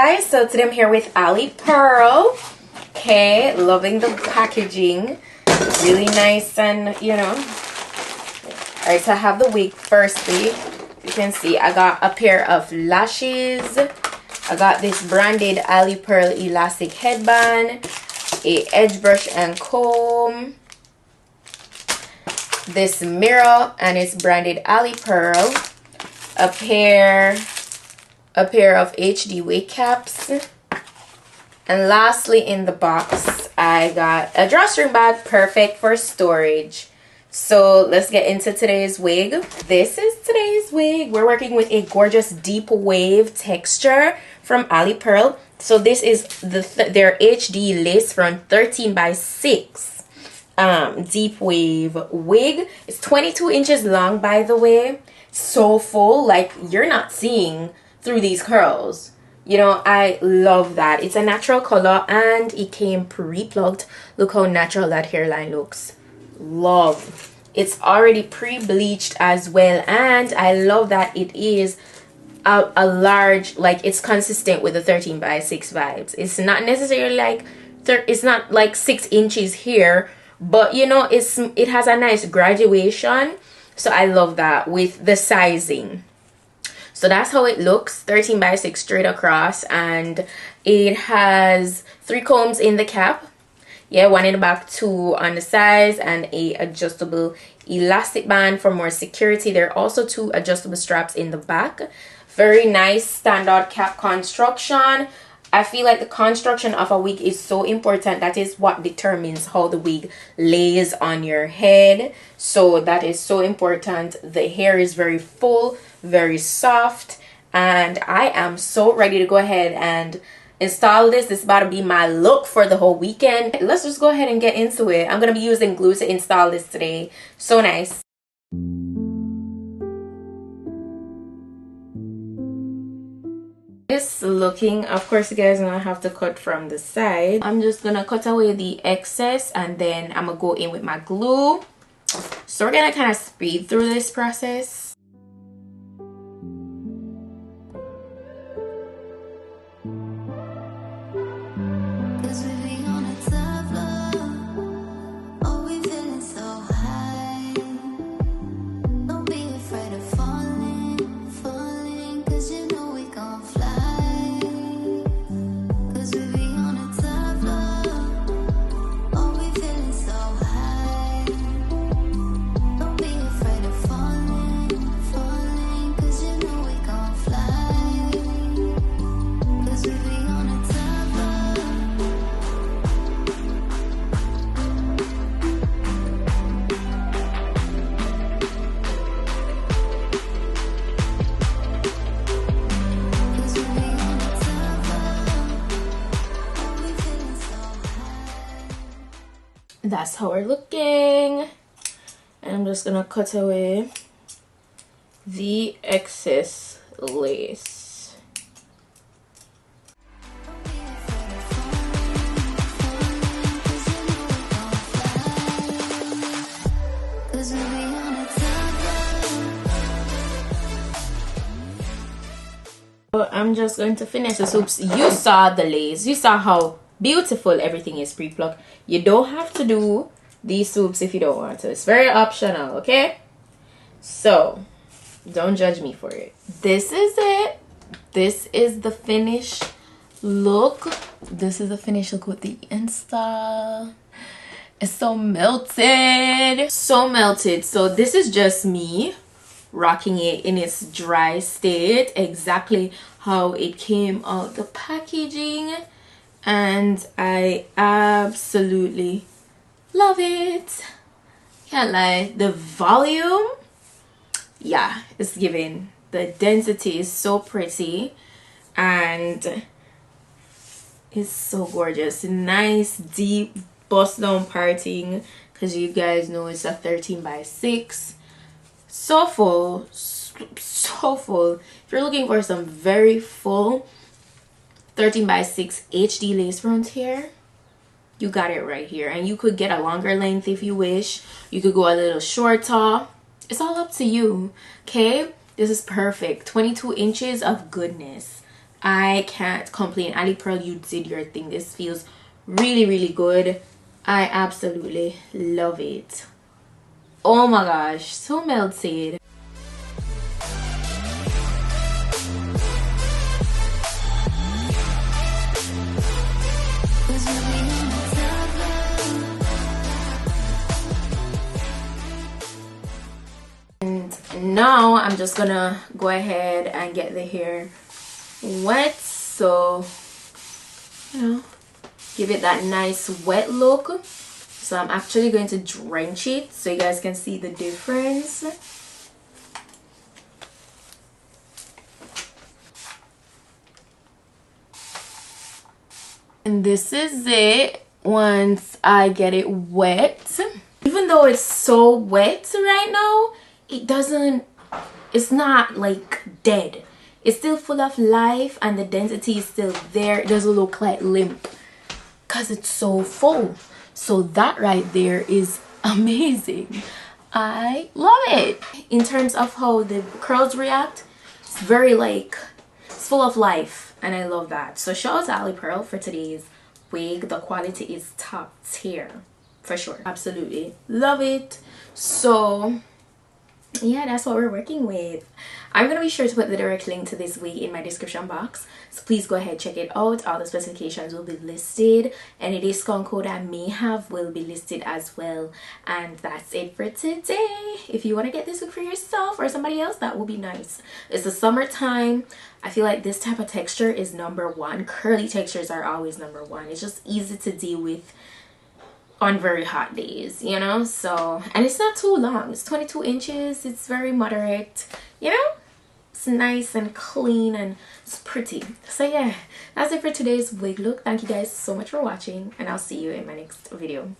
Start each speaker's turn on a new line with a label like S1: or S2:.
S1: guys, so today I'm here with Alipearl. Okay, loving the packaging, really nice, and you know. Alright, so I have the wig. Firstly, you can see I got a pair of lashes. I got this branded Alipearl elastic headband, a edge brush and comb, this mirror, and it's branded Alipearl, a pair of HD wig caps, and lastly in the box I got a drawstring bag, perfect for storage. So let's get into today's wig. This is today's wig. We're working with a gorgeous deep wave texture from Alipearl. So this is their HD lace front 13x6 deep wave wig. It's 22 inches long, by the way. So full, like you're not seeing through these curls. You know, I love that. It's a natural color and it came pre-plucked. Look how natural that hairline looks. Love. It's already pre-bleached as well, and I love that it is a large, like it's consistent with the 13x6 vibes. It's not necessarily like it's not like 6 inches here, but you know, it has a nice graduation. So I love that with the sizing. So that's how it looks, 13x6 straight across, and it has 3 combs in the cap. Yeah, 1 in the back, 2 on the sides, and a adjustable elastic band for more security. There are also 2 adjustable straps in the back. Very nice standard cap construction. I feel like the construction of a wig is so important. That is what determines how the wig lays on your head. So that is so important. The hair is very full, very soft, and I am so ready to go ahead and install this. This is about to be my look for the whole weekend. Let's just go ahead and get into it. I'm going to be using glue to install this today. So nice. This looking, of course you guys know I have to cut from the side. I'm just gonna cut away the excess and then I'm gonna go in with my glue. So we're gonna kind of speed through this process. That's how we're looking, and I'm just gonna cut away the excess lace. So I'm just going to finish the soups. You saw the lace, you saw how beautiful everything is pre-plucked. You don't have to do these soups if you don't want to. It's very optional, okay? So don't judge me for it. This is it. This is the finished look. This is the finished look with the install. It's so melted, so melted. So this is just me rocking it in its dry state, exactly how it came out the packaging. And I absolutely love it. Can't lie. The volume, yeah, it's giving. The density is so pretty and it's so gorgeous. Nice deep bust down parting, because you guys know it's a 13x6. So full, so full. If you're looking for some very full 13x6 HD lace front hair, you got it right here. And you could get a longer length if you wish. You could go a little shorter. It's all up to you, okay? This is perfect. 22 inches of goodness. I can't complain. Alipearl, you did your thing. This feels really, really good. I absolutely love it. Oh my gosh, so melted. And now I'm just gonna go ahead and get the hair wet, so you know, give it that nice wet look. So I'm actually going to drench it so you guys can see the difference. And this is it once I get it wet. Even though it's so wet right now, it's not like dead. It's still full of life and the density is still there. It doesn't look like limp because it's so full. So that right there is amazing. I love it. In terms of how the curls react, it's very like, it's full of life and I love that. So shout out to Alipearl for today's wig. The quality is top tier for sure. Absolutely love it. So yeah, that's what we're working with. I'm gonna be sure to put the direct link to this wig in my description box, so please go ahead, check it out. All the specifications will be listed, and any discount code I may have will be listed as well. And that's it for today. If you want to get this wig for yourself or somebody else, that would be nice. It's the summertime. I feel like this type of texture is #1. Curly textures are always #1. It's just easy to deal with on very hot days, you know. So, and it's not too long. It's 22 inches. It's very moderate, you know. It's nice and clean and it's pretty. So yeah, that's it for today's wig look. Thank you guys so much for watching, and I'll see you in my next video.